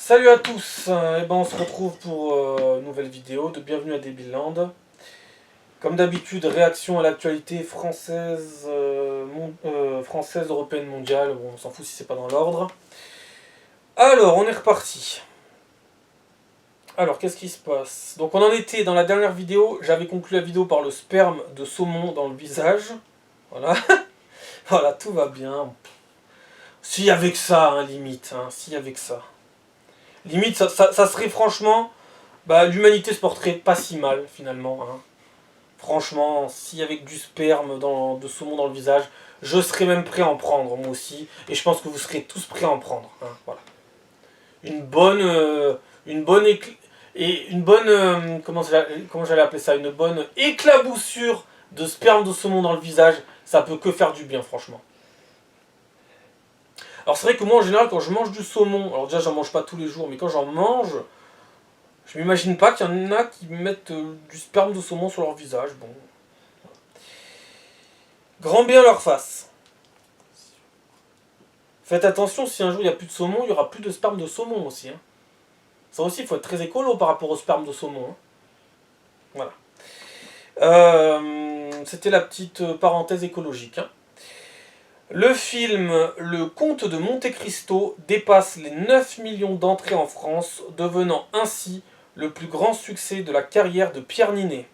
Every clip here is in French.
Salut à tous, on se retrouve pour une nouvelle vidéo de Bienvenue à Debilland. Comme d'habitude, réaction à l'actualité française, française, européenne, mondiale, bon, on s'en fout si c'est pas dans l'ordre. Alors, on est reparti. Alors, qu'est-ce qui se passe? Donc on en était dans la dernière vidéo, j'avais conclu la vidéo par le sperme de saumon dans le visage. Voilà, voilà, tout va bien. S'il y avait que ça, hein, limite, hein, s'il y avait que ça. Limite, ça serait franchement... l'humanité se porterait pas si mal, finalement. Hein. Franchement, s'il y avait que du sperme de saumon dans le visage, je serais même prêt à en prendre, moi aussi. Et je pense que vous serez tous prêts à en prendre. Hein, voilà. Une bonne... comment j'allais appeler ça? Une bonne éclaboussure de sperme de saumon dans le visage. Ça peut que faire du bien, franchement. Alors c'est vrai que moi, en général, quand je mange du saumon... Alors déjà, j'en mange pas tous les jours, mais quand j'en mange... Je m'imagine pas qu'il y en a qui mettent du sperme de saumon sur leur visage. Bon. Grand bien leur face. Faites attention, si un jour il n'y a plus de saumon, il n'y aura plus de sperme de saumon aussi. Hein. Ça aussi, il faut être très écolo par rapport au sperme de saumon. Hein. Voilà. C'était la petite parenthèse écologique. Hein. Le film Le Comte de Monte Cristo dépasse les 9 millions d'entrées en France, devenant ainsi le plus grand succès de la carrière de Pierre Ninet.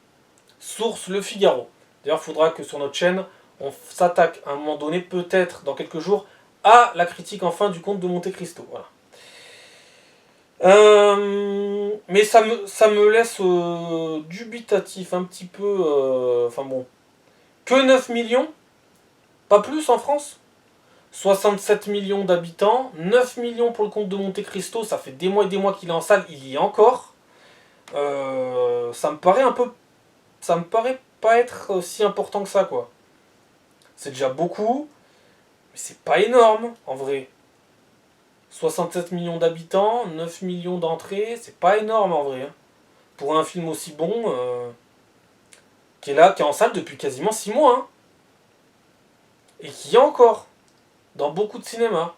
Source Le Figaro. D'ailleurs, il faudra que sur notre chaîne, on s'attaque à un moment donné, peut-être dans quelques jours, à la critique enfin du Comte de Monte Cristo. Voilà. Mais ça me laisse dubitatif un petit peu. Enfin bon. Que 9 millions? Pas plus en France? 67 millions d'habitants, 9 millions pour le Comte de Monte Cristo, ça fait des mois et des mois qu'il est en salle, il y est encore. Ça me paraît un peu... Ça me paraît pas être si important que ça, quoi. C'est déjà beaucoup, mais c'est pas énorme, en vrai. 67 millions d'habitants, 9 millions d'entrées, c'est pas énorme, en vrai. Hein. Pour un film aussi bon, qui est en salle depuis quasiment 6 mois. Hein. Et qui y a encore, dans beaucoup de cinémas.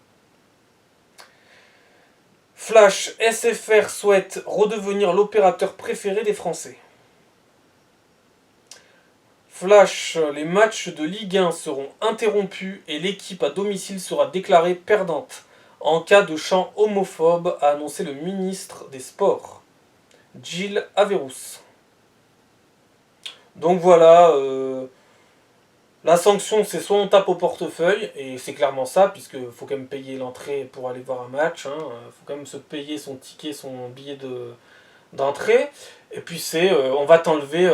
Flash, SFR souhaite redevenir l'opérateur préféré des Français. Flash, les matchs de Ligue 1 seront interrompus et l'équipe à domicile sera déclarée perdante en cas de chant homophobe, a annoncé le ministre des Sports, Gilles Averrousse. Donc voilà, la sanction c'est soit on tape au portefeuille, et c'est clairement ça, puisqu'il faut quand même payer l'entrée pour aller voir un match, hein, faut quand même se payer son ticket, son billet d'entrée, et puis c'est on va t'enlever...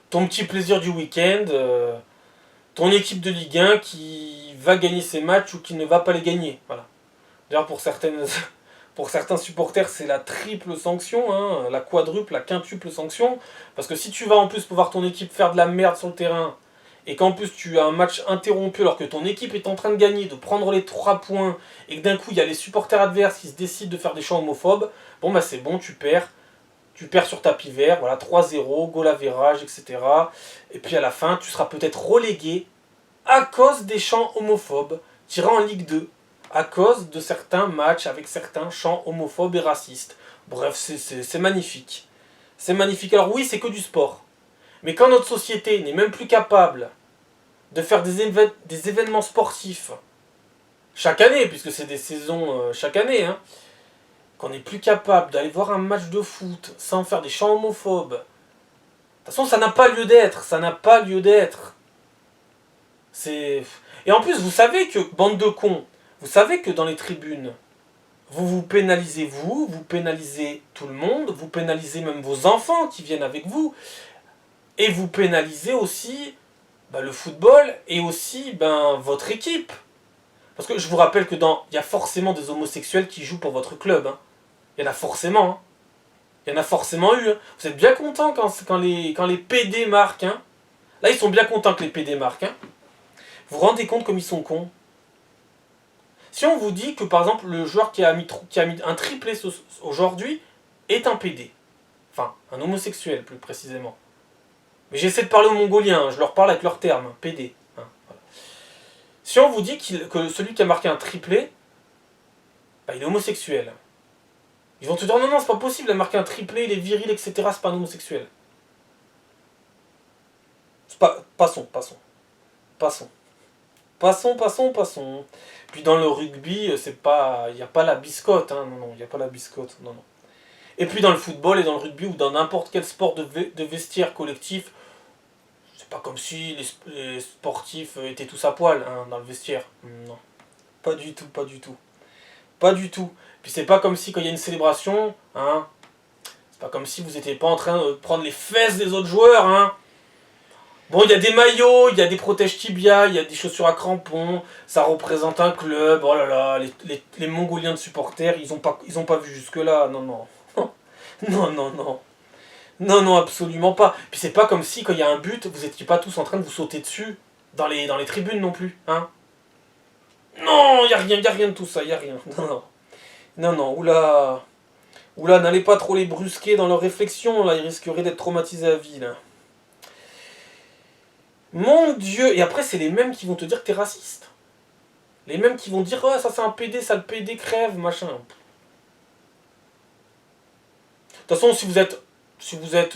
ton petit plaisir du week-end, ton équipe de Ligue 1 qui va gagner ses matchs ou qui ne va pas les gagner. Voilà. D'ailleurs, pour certains supporters, c'est la triple sanction, hein, la quadruple, la quintuple sanction. Parce que si tu vas en plus pouvoir ton équipe faire de la merde sur le terrain, et qu'en plus tu as un match interrompu alors que ton équipe est en train de gagner, de prendre les 3 points, et que d'un coup il y a les supporters adverses qui se décident de faire des chants homophobes, bon bah c'est bon, tu perds. Tu perds sur tapis vert, voilà, 3-0, goal average, etc. Et puis à la fin, tu seras peut-être relégué à cause des chants homophobes. Tu iras en Ligue 2, à cause de certains matchs avec certains chants homophobes et racistes. Bref, c'est magnifique. C'est magnifique. Alors oui, c'est que du sport. Mais quand notre société n'est même plus capable de faire des événements sportifs chaque année, puisque c'est des saisons chaque année, hein, qu'on n'est plus capable d'aller voir un match de foot sans faire des chants homophobes. De toute façon, ça n'a pas lieu d'être. Ça n'a pas lieu d'être. C'est... Et en plus, vous savez que, bande de cons, vous savez que dans les tribunes, vous pénalisez vous pénalisez tout le monde, vous pénalisez même vos enfants qui viennent avec vous, et vous pénalisez aussi le football et aussi votre équipe. Parce que je vous rappelle que il y a forcément des homosexuels qui jouent pour votre club. Hein. Il y en a forcément. Hein. Il y en a forcément eu. Hein. Vous êtes bien contents quand les PD marquent. Hein. Là, ils sont bien contents que les PD marquent. Hein. Vous vous rendez compte comme ils sont cons? Si on vous dit que, par exemple, le joueur qui a mis un triplé aujourd'hui est un PD. Enfin, un homosexuel, plus précisément. Mais j'essaie de parler aux Mongoliens. Hein. Je leur parle avec leurs termes. Hein. PD. Hein. Voilà. Si on vous dit que celui qui a marqué un triplé, il est homosexuel. Ils vont te dire non, non, c'est pas possible, il a marqué un triplé, il est viril, etc. C'est pas un homosexuel. Passons, passons, passons. Passons, passons, passons. Puis dans le rugby, c'est pas, il n'y a pas la biscotte, hein. Non, non, il n'y a pas la biscotte, non, non. Et puis dans le football et dans le rugby ou dans n'importe quel sport de vestiaire collectif, c'est pas comme si les sportifs étaient tous à poil hein, dans le vestiaire. Non, pas du tout, pas du tout. Pas du tout. Puis c'est pas comme si quand il y a une célébration, hein, c'est pas comme si vous étiez pas en train de prendre les fesses des autres joueurs, hein. Bon, il y a des maillots, il y a des protèges tibia, il y a des chaussures à crampons, ça représente un club, oh là là, les Mongoliens de supporters, ils ont pas vu jusque-là, non, non. Non, non, non. Non, non, absolument pas. Puis c'est pas comme si, quand il y a un but, vous étiez pas tous en train de vous sauter dessus, dans les tribunes non plus, hein. Non, y a rien de tout ça, y a rien. Non, non. Non, non, oula. Oula, n'allez pas trop les brusquer dans leurs réflexions, là, ils risqueraient d'être traumatisés à vie, là. Mon Dieu. Et après, c'est les mêmes qui vont te dire que t'es raciste. Les mêmes qui vont dire, oh, ça c'est un PD, ça le PD crève, machin. De toute façon, si vous êtes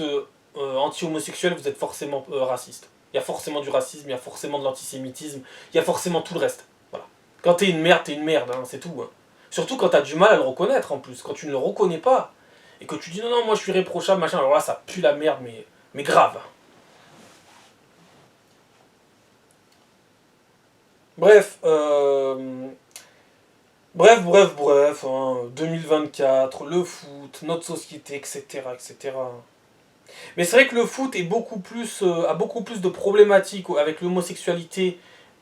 anti-homosexuel, vous êtes forcément raciste. Il y a forcément du racisme, il y a forcément de l'antisémitisme, il y a forcément tout le reste. Voilà. Quand t'es une merde, hein, c'est tout. Hein. Surtout quand t'as du mal à le reconnaître en plus. Quand tu ne le reconnais pas, et que tu dis non, non, moi je suis réprochable, machin, alors là ça pue la merde, mais grave. Bref, bref, hein, 2024, le foot, notre société, etc., etc. Mais c'est vrai que le foot est a beaucoup plus de problématiques avec l'homosexualité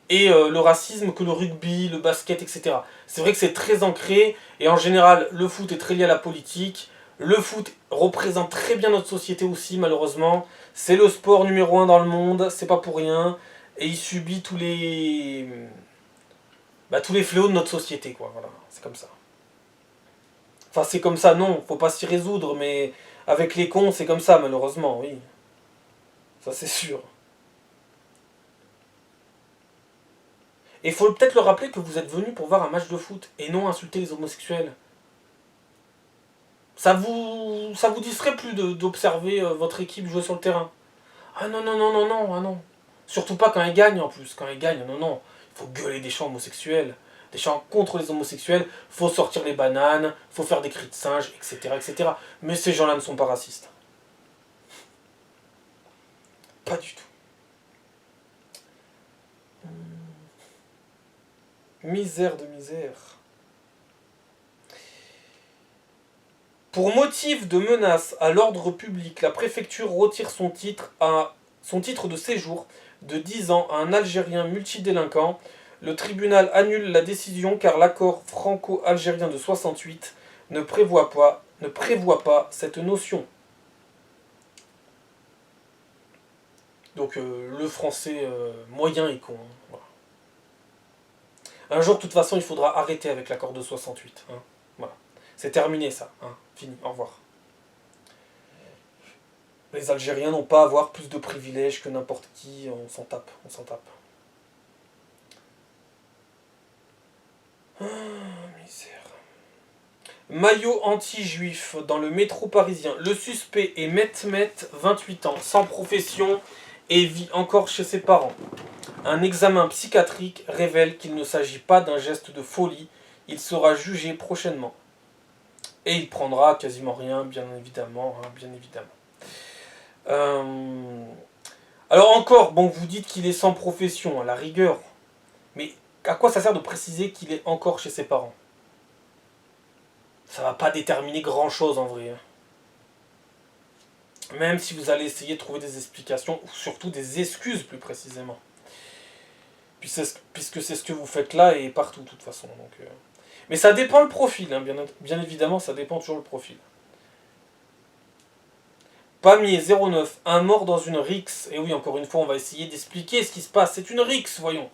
et le racisme que le rugby, le basket, etc. C'est vrai que c'est très ancré, et en général, le foot est très lié à la politique. Le foot représente très bien notre société aussi, malheureusement. C'est le sport numéro un dans le monde, c'est pas pour rien. Et il subit tous les fléaux de notre société, quoi. Voilà, c'est comme ça. Enfin, c'est comme ça, non, faut pas s'y résoudre, mais avec les cons, c'est comme ça, malheureusement, oui. Ça, c'est sûr. Et il faut peut-être leur rappeler que vous êtes venus pour voir un match de foot et non insulter les homosexuels. Ça vous distrait plus d'observer votre équipe jouer sur le terrain. Ah non, non, non, non, non, ah non. Surtout pas quand ils gagnent en plus. Quand ils gagnent, non, non. Il faut gueuler des chants homosexuels. Des chants contre les homosexuels. Faut sortir les bananes. Faut faire des cris de singe, etc., etc. Mais ces gens-là ne sont pas racistes. Pas du tout. Misère de misère. Pour motif de menace à l'ordre public, la préfecture retire son titre de séjour de 10 ans à un Algérien multidélinquant. Le tribunal annule la décision car l'accord franco-algérien de 68 ne prévoit pas cette notion. Donc le français moyen est con. Hein. Voilà. Un jour, de toute façon, il faudra arrêter avec l'accord de 68. Hein. Voilà. C'est terminé ça. Hein. Fini. Au revoir. Les Algériens n'ont pas à avoir plus de privilèges que n'importe qui. On s'en tape. On s'en tape. Ah, misère. Maillot anti-juif dans le métro parisien. Le suspect est Mehmet, 28 ans, sans profession et vit encore chez ses parents. Un examen psychiatrique révèle qu'il ne s'agit pas d'un geste de folie. Il sera jugé prochainement. Et il prendra quasiment rien, bien évidemment. Hein, bien évidemment. Alors encore, bon, vous dites qu'il est sans profession, à la rigueur. Mais à quoi ça sert de préciser qu'il est encore chez ses parents? Ça va pas déterminer grand chose en vrai. Hein. Même si vous allez essayer de trouver des explications, ou surtout des excuses plus précisément. Puisque c'est ce que vous faites là et partout de toute façon. Donc, Mais ça dépend le profil, hein, bien évidemment, ça dépend toujours le profil. Pamiers 09, un mort dans une rixe. Et oui, encore une fois, on va essayer d'expliquer ce qui se passe. C'est une rixe, voyons.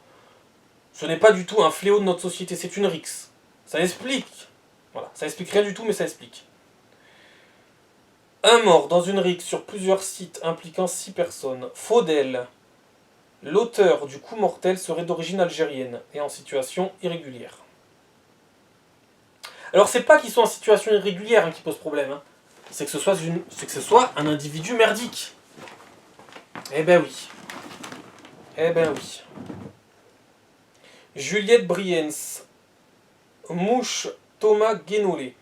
Ce n'est pas du tout un fléau de notre société, c'est une rixe. Ça explique. Voilà, ça explique rien du tout, mais ça explique. Un mort dans une rixe sur plusieurs sites impliquant 6 personnes. Faudel. L'auteur du coup mortel serait d'origine algérienne et en situation irrégulière. Alors c'est pas qu'ils sont en situation irrégulière qui pose problème, hein. C'est que ce soit un individu merdique. Eh ben oui. Eh ben oui. Juliette Briens, Mouche Thomas Guénolé.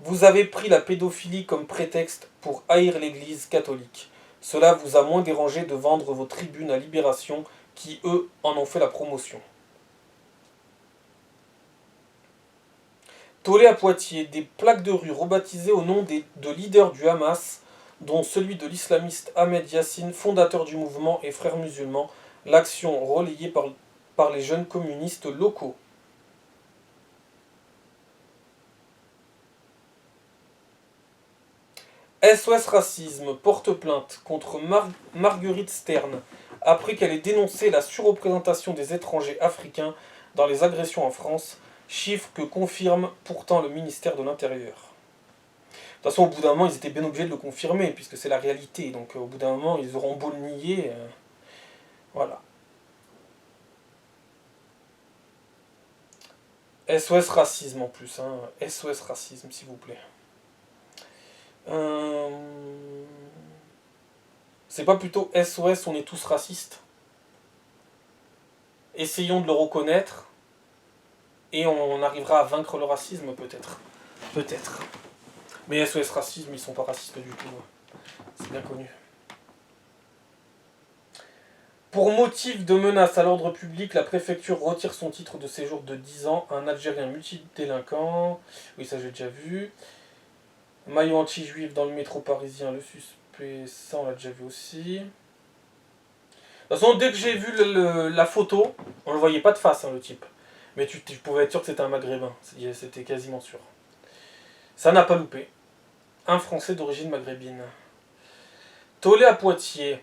Vous avez pris la pédophilie comme prétexte pour haïr l'Église catholique. Cela vous a moins dérangé de vendre vos tribunes à Libération, qui eux en ont fait la promotion. Tollé à Poitiers, des plaques de rue rebaptisées au nom de leaders du Hamas, dont celui de l'islamiste Ahmed Yassine, fondateur du mouvement et frère musulman, l'action relayée par les jeunes communistes locaux. SOS Racisme porte plainte contre Marguerite Stern après qu'elle ait dénoncé la surreprésentation des étrangers africains dans les agressions en France, chiffre que confirme pourtant le ministère de l'Intérieur. De toute façon, au bout d'un moment, ils étaient bien obligés de le confirmer, puisque c'est la réalité. Donc au bout d'un moment, ils auront beau le nier. Voilà. SOS Racisme en plus. Hein. SOS Racisme, s'il vous plaît. C'est pas plutôt SOS, on est tous racistes. Essayons de le reconnaître et on arrivera à vaincre le racisme peut-être. Peut-être. Mais SOS Racisme, ils sont pas racistes du tout. C'est bien connu. Pour motif de menace à l'ordre public, la préfecture retire son titre de séjour de 10 ans à un Algérien multidélinquant. Oui, ça j'ai déjà vu. Maillot anti-juif dans le métro parisien, le suspect, ça on l'a déjà vu aussi. De toute façon, dès que j'ai vu la photo, on ne voyait pas de face, le type. Mais tu pouvais être sûr que c'était un maghrébin, c'était quasiment sûr. Ça n'a pas loupé. Un Français d'origine maghrébine. Tollé à Poitiers.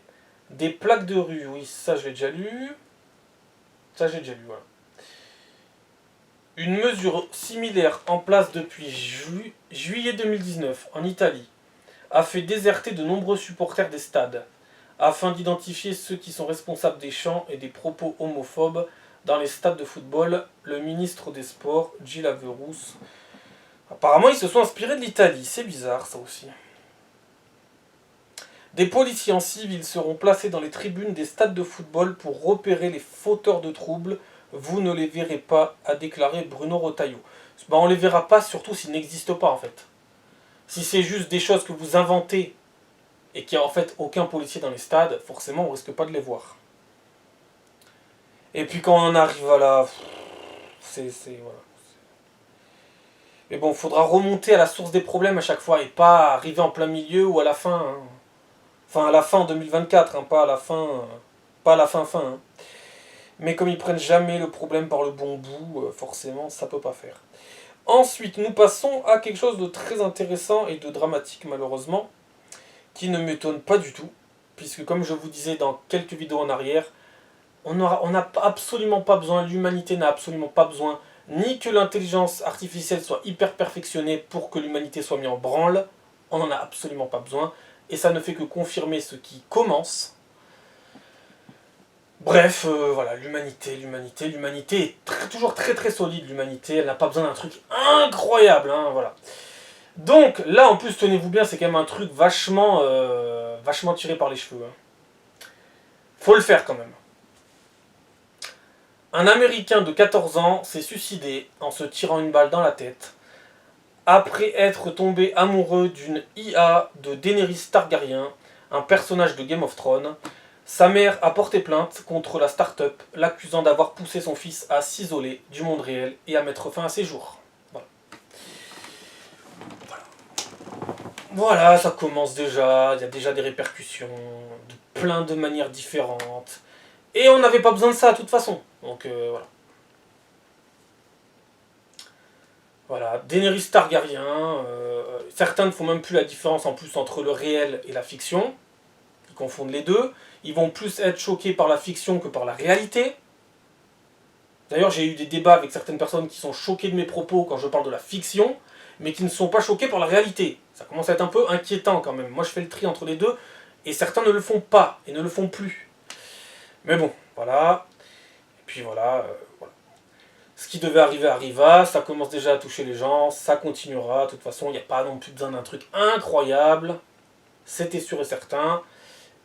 Des plaques de rue, oui, ça je l'ai déjà lu. Ça j'ai déjà lu, voilà. Une mesure similaire en place depuis juillet 2019 en Italie a fait déserter de nombreux supporters des stades, afin d'identifier ceux qui sont responsables des chants et des propos homophobes dans les stades de football. Le ministre des Sports, Gilles Averrousse. Apparemment, ils se sont inspirés de l'Italie. C'est bizarre, ça aussi. Des policiers en civil seront placés dans les tribunes des stades de football pour repérer les fauteurs de troubles. Vous ne les verrez pas, a déclaré Bruno Retailleau. Ben, on ne les verra pas, surtout s'ils n'existent pas, en fait. Si c'est juste des choses que vous inventez et qu'il n'y a en fait aucun policier dans les stades, forcément, on risque pas de les voir. Et puis quand on en arrive à la... voilà. Mais bon, il faudra remonter à la source des problèmes à chaque fois et pas arriver en plein milieu ou à la fin. Hein. Enfin, à la fin 2024, hein, pas à la fin... pas à la fin. Hein. Mais comme ils prennent jamais le problème par le bon bout, forcément, ça peut pas faire. Ensuite, nous passons à quelque chose de très intéressant et de dramatique, malheureusement, qui ne m'étonne pas du tout, puisque comme je vous disais dans quelques vidéos en arrière, on n'a absolument pas besoin, l'humanité n'a absolument pas besoin, ni que l'intelligence artificielle soit hyper perfectionnée pour que l'humanité soit mise en branle, on n'en a absolument pas besoin, et ça ne fait que confirmer ce qui commence. Bref, voilà, l'humanité est toujours très très solide, l'humanité, elle n'a pas besoin d'un truc incroyable, hein, voilà. Donc, là, en plus, tenez-vous bien, c'est quand même un truc vachement tiré par les cheveux. Hein. Faut le faire quand même. Un Américain de 14 ans s'est suicidé en se tirant une balle dans la tête après être tombé amoureux d'une IA de Daenerys Targaryen, un personnage de Game of Thrones. Sa mère a porté plainte contre la start-up, l'accusant d'avoir poussé son fils à s'isoler du monde réel et à mettre fin à ses jours. Voilà, ça commence déjà, il y a déjà des répercussions, de plein de manières différentes. Et on n'avait pas besoin de ça de toute façon. Donc voilà. Voilà, Daenerys Targaryen, certains ne font même plus la différence en plus entre le réel et la fiction. Ils confondent les deux. Ils vont plus être choqués par la fiction que par la réalité. D'ailleurs, j'ai eu des débats avec certaines personnes qui sont choquées de mes propos quand je parle de la fiction, mais qui ne sont pas choquées par la réalité. Ça commence à être un peu inquiétant quand même. Moi, je fais le tri entre les deux, et certains ne le font pas, et ne le font plus. Mais bon, voilà. Et puis voilà, voilà. Ce qui devait arriver arriva, ça commence déjà à toucher les gens, ça continuera, de toute façon, il n'y a pas non plus besoin d'un truc incroyable, c'était sûr et certain,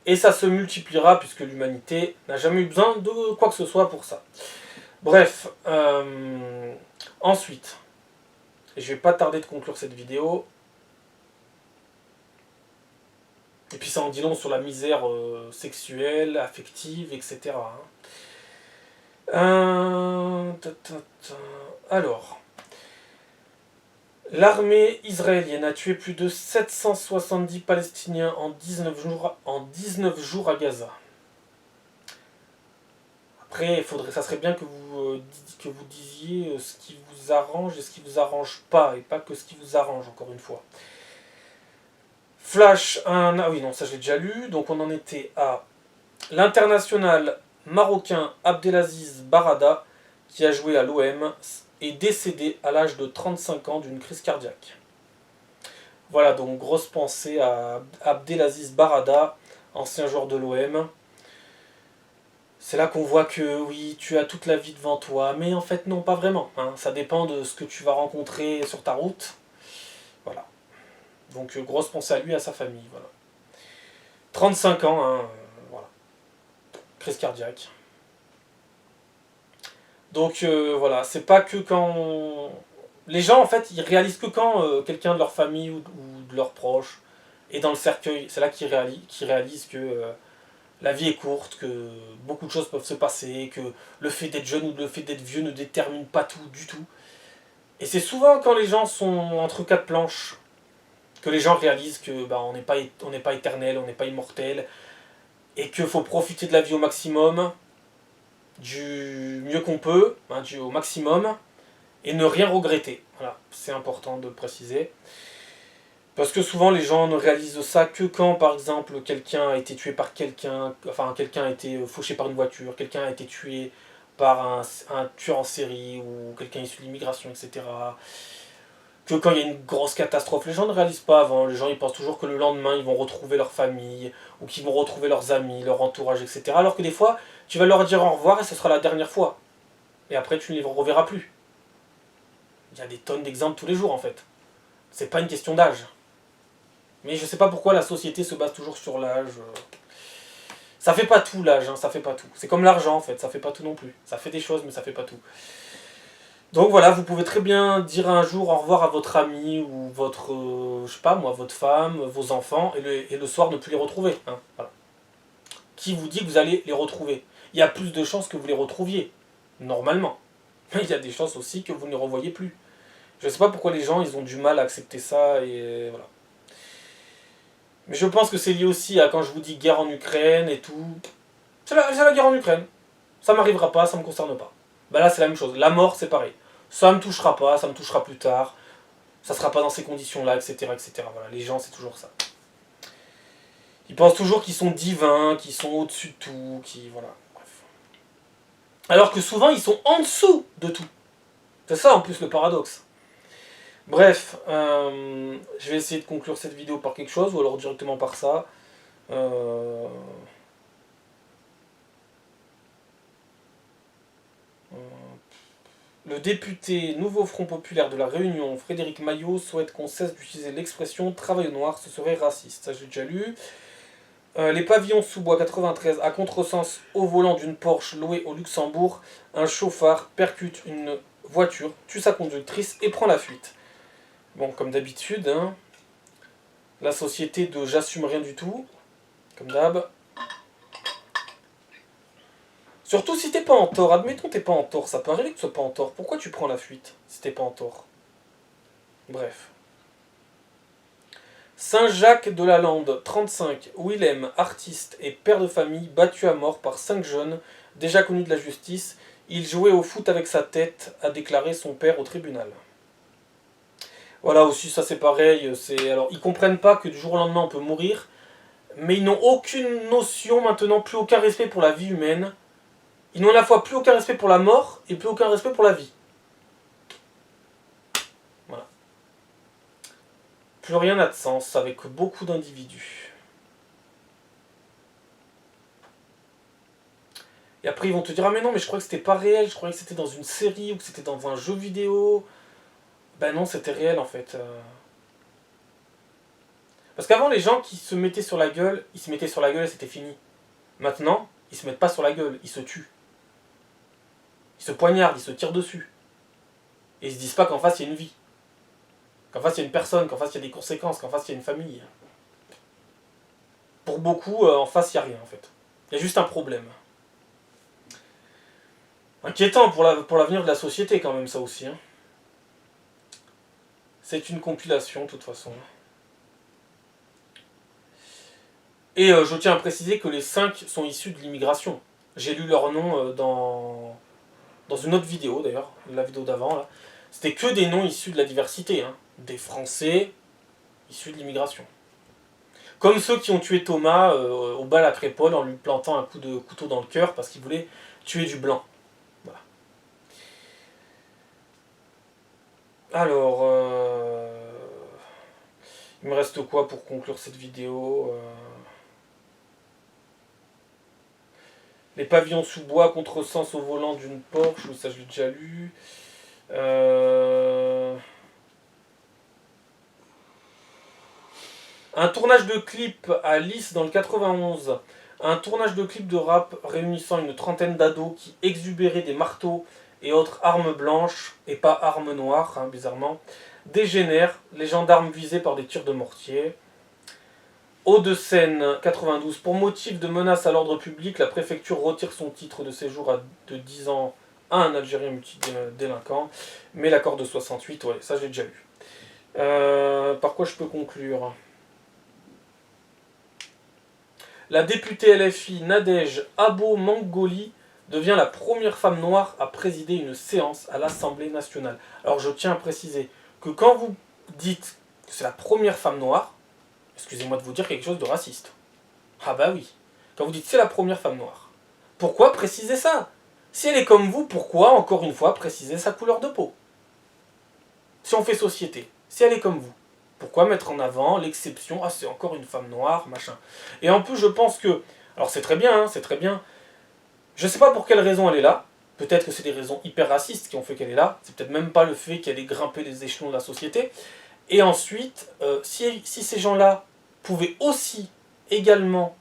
et ça se multipliera puisque l'humanité n'a jamais eu besoin de quoi que ce soit pour ça. Bref, ensuite, et je vais pas tarder de conclure cette vidéo, et puis ça en dit long sur la misère sexuelle, affective, etc. Alors, l'armée israélienne a tué plus de 770 Palestiniens en 19 jours à Gaza. Après, ça serait bien que vous disiez ce qui vous arrange et ce qui vous arrange pas, et pas que ce qui vous arrange, encore une fois. Flash, ah oui, non, ça je l'ai déjà lu. Donc on en était à l'international marocain Abdelaziz Barada, qui a joué à l'OM, est décédé à l'âge de 35 ans d'une crise cardiaque. Voilà, donc grosse pensée à Abdelaziz Barada, ancien joueur de l'OM. C'est là qu'on voit que oui, tu as toute la vie devant toi, mais en fait non, pas vraiment. Hein. Ça dépend de ce que tu vas rencontrer sur ta route. Voilà. Donc grosse pensée à lui et à sa famille. Voilà. 35 ans, hein, voilà. Crise cardiaque. Donc voilà, c'est pas que quand... Les gens en fait, ils réalisent que quand quelqu'un de leur famille ou de leurs proches est dans le cercueil, c'est là qu'ils réalisent que la vie est courte, que beaucoup de choses peuvent se passer, que le fait d'être jeune ou le fait d'être vieux ne détermine pas tout du tout. Et c'est souvent quand les gens sont entre quatre planches que les gens réalisent que on n'est pas éternel, on n'est pas immortel, et qu'il faut profiter de la vie au maximum, du mieux qu'on peut, hein, au maximum, et ne rien regretter. Voilà, c'est important de le préciser. Parce que souvent les gens ne réalisent ça que quand, par exemple, quelqu'un a été tué par quelqu'un, enfin quelqu'un a été fauché par une voiture, quelqu'un a été tué par un tueur en série, ou quelqu'un issu de l'immigration, etc. Que quand il y a une grosse catastrophe, les gens ne réalisent pas avant, les gens ils pensent toujours que le lendemain ils vont retrouver leur famille, ou qu'ils vont retrouver leurs amis, leur entourage, etc. Alors que des fois, tu vas leur dire au revoir et ce sera la dernière fois. Et après tu ne les reverras plus. Il y a des tonnes d'exemples tous les jours en fait. C'est pas une question d'âge. Mais je sais pas pourquoi la société se base toujours sur l'âge. Ça fait pas tout l'âge, hein, ça fait pas tout. C'est comme l'argent en fait, ça fait pas tout non plus. Ça fait des choses mais ça fait pas tout. Donc voilà, vous pouvez très bien dire un jour au revoir à votre ami ou votre, je sais pas moi, votre femme, vos enfants, et le soir ne plus les retrouver. Hein, voilà. Qui vous dit que vous allez les retrouver? Il y a plus de chances que vous les retrouviez, normalement. Mais il y a des chances aussi que vous ne les revoyez plus. Je sais pas pourquoi les gens ils ont du mal à accepter ça, et voilà. Mais je pense que c'est lié aussi à quand je vous dis guerre en Ukraine et tout. C'est la guerre en Ukraine. Ça m'arrivera pas, ça me concerne pas. Bah là c'est la même chose. La mort c'est pareil. Ça me touchera pas, ça me touchera plus tard. Ça sera pas dans ces conditions-là, etc., etc. Voilà, les gens c'est toujours ça. Ils pensent toujours qu'ils sont divins, qu'ils sont au-dessus de tout, voilà. Bref. Alors que souvent ils sont en dessous de tout. C'est ça en plus le paradoxe. Bref, je vais essayer de conclure cette vidéo par quelque chose, ou alors directement par ça. Le député Nouveau Front Populaire de la Réunion, Frédéric Maillot, souhaite qu'on cesse d'utiliser l'expression « travail au noir », ce serait raciste. Ça j'ai déjà lu. Les pavillons sous-bois 93, à contresens au volant d'une Porsche louée au Luxembourg, un chauffard percute une voiture, tue sa conductrice et prend la fuite. Bon, comme d'habitude, hein, la société de j'assume rien du tout, comme d'hab. Surtout si t'es pas en tort, admettons t'es pas en tort, ça peut arriver que tu sois pas en tort. Pourquoi tu prends la fuite si t'es pas en tort? Bref. Saint-Jacques de la Lande, 35, Willem, artiste et père de famille, battu à mort par 5 jeunes, déjà connus de la justice. Il jouait au foot avec sa tête, a déclaré son père au tribunal. Voilà, aussi ça c'est pareil, alors ils comprennent pas que du jour au lendemain on peut mourir, mais ils n'ont aucune notion maintenant, plus aucun respect pour la vie humaine. Ils n'ont à la fois plus aucun respect pour la mort et plus aucun respect pour la vie. Voilà. Plus rien n'a de sens avec beaucoup d'individus. Et après, ils vont te dire, ah mais non, mais je croyais que c'était pas réel, je croyais que c'était dans une série ou que c'était dans un jeu vidéo. Ben non, c'était réel en fait. Parce qu'avant, les gens qui se mettaient sur la gueule, ils se mettaient sur la gueule et c'était fini. Maintenant, ils se mettent pas sur la gueule, ils se tuent. Ils se poignardent, ils se tirent dessus. Et ils se disent pas qu'en face, il y a une vie. Qu'en face, il y a une personne, qu'en face, il y a des conséquences, qu'en face, il y a une famille. Pour beaucoup, en face, il n'y a rien en fait. Il y a juste un problème. Inquiétant pour l'avenir de la société quand même, ça aussi. Hein. C'est une compilation, de toute façon. Et je tiens à préciser que les 5 sont issus de l'immigration. J'ai lu leur nom dans une autre vidéo, d'ailleurs, la vidéo d'avant. Là. C'était que des noms issus de la diversité. Hein. Des Français issus de l'immigration. Comme ceux qui ont tué Thomas au bal à Crépole en lui plantant un coup de couteau dans le cœur parce qu'il voulait tuer du blanc. Voilà. Alors, il me reste quoi pour conclure cette vidéo Les pavillons sous bois, contresens au volant d'une Porsche, ça je l'ai déjà lu. Un tournage de clip à Lys dans le 91. Un tournage de clip de rap réunissant une trentaine d'ados qui exubéraient des marteaux et autres armes blanches, et pas armes noires, hein, bizarrement, dégénère, les gendarmes visés par des tirs de mortier. Hauts-de-Seine 92. Pour motif de menace à l'ordre public, la préfecture retire son titre de séjour de 10 ans à un Algérien multidélinquant, mais l'accord de 68, ouais, ça j'ai déjà lu. Par quoi je peux conclure ? La députée LFI Nadège Abo-Mangoli devient la première femme noire à présider une séance à l'Assemblée nationale. Alors je tiens à préciser que quand vous dites que c'est la première femme noire, excusez-moi de vous dire quelque chose de raciste. Ah bah oui. Quand vous dites c'est la première femme noire, pourquoi préciser ça ? Si elle est comme vous, pourquoi, encore une fois, préciser sa couleur de peau ? Si on fait société, si elle est comme vous, pourquoi mettre en avant l'exception ? Ah, c'est encore une femme noire, machin. Et en plus, je pense que... Alors c'est très bien, hein, c'est très bien. Je sais pas pour quelle raison elle est là. Peut-être que c'est des raisons hyper racistes qui ont fait qu'elle est là. C'est peut-être même pas le fait qu'elle ait grimpé les échelons de la société. Et ensuite, si ces gens-là pouvaient aussi, également,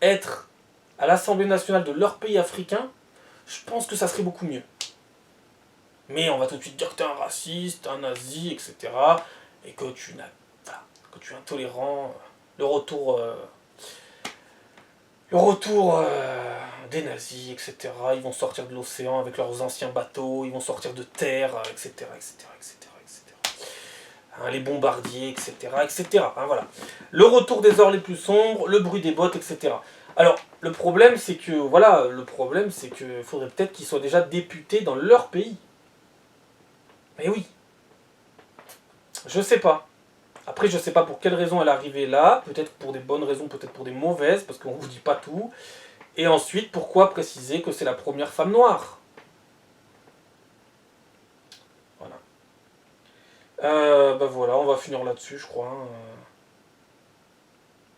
être à l'Assemblée nationale de leur pays africain, je pense que ça serait beaucoup mieux. Mais on va tout de suite dire que t'es un raciste, un nazi, etc. Et que tu es intolérant. Le retour des nazis, etc. Ils vont sortir de l'océan avec leurs anciens bateaux, ils vont sortir de terre, etc. etc., etc., etc. Hein, les bombardiers, etc. etc. Hein, voilà. Le retour des heures les plus sombres, le bruit des bottes, etc. Alors, le problème, c'est que, faudrait peut-être qu'ils soient déjà députés dans leur pays. Mais oui. Je sais pas. Après, je sais pas pour quelle raison elle est arrivée là. Peut-être pour des bonnes raisons, peut-être pour des mauvaises, parce qu'on vous dit pas tout. Et ensuite, pourquoi préciser que c'est la première femme noire ? Voilà. Voilà, on va finir là-dessus, je crois. Hein.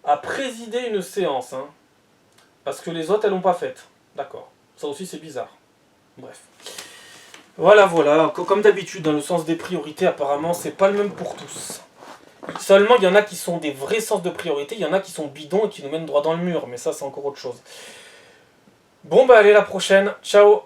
À présider une séance, hein. Parce que les autres, elles l'ont pas faite. D'accord. Ça aussi, c'est bizarre. Bref. Voilà. Comme d'habitude, dans le sens des priorités, apparemment, c'est pas le même pour tous. Seulement, il y en a qui sont des vrais sens de priorité, il y en a qui sont bidons et qui nous mènent droit dans le mur. Mais ça, c'est encore autre chose. Bon, allez, la prochaine. Ciao.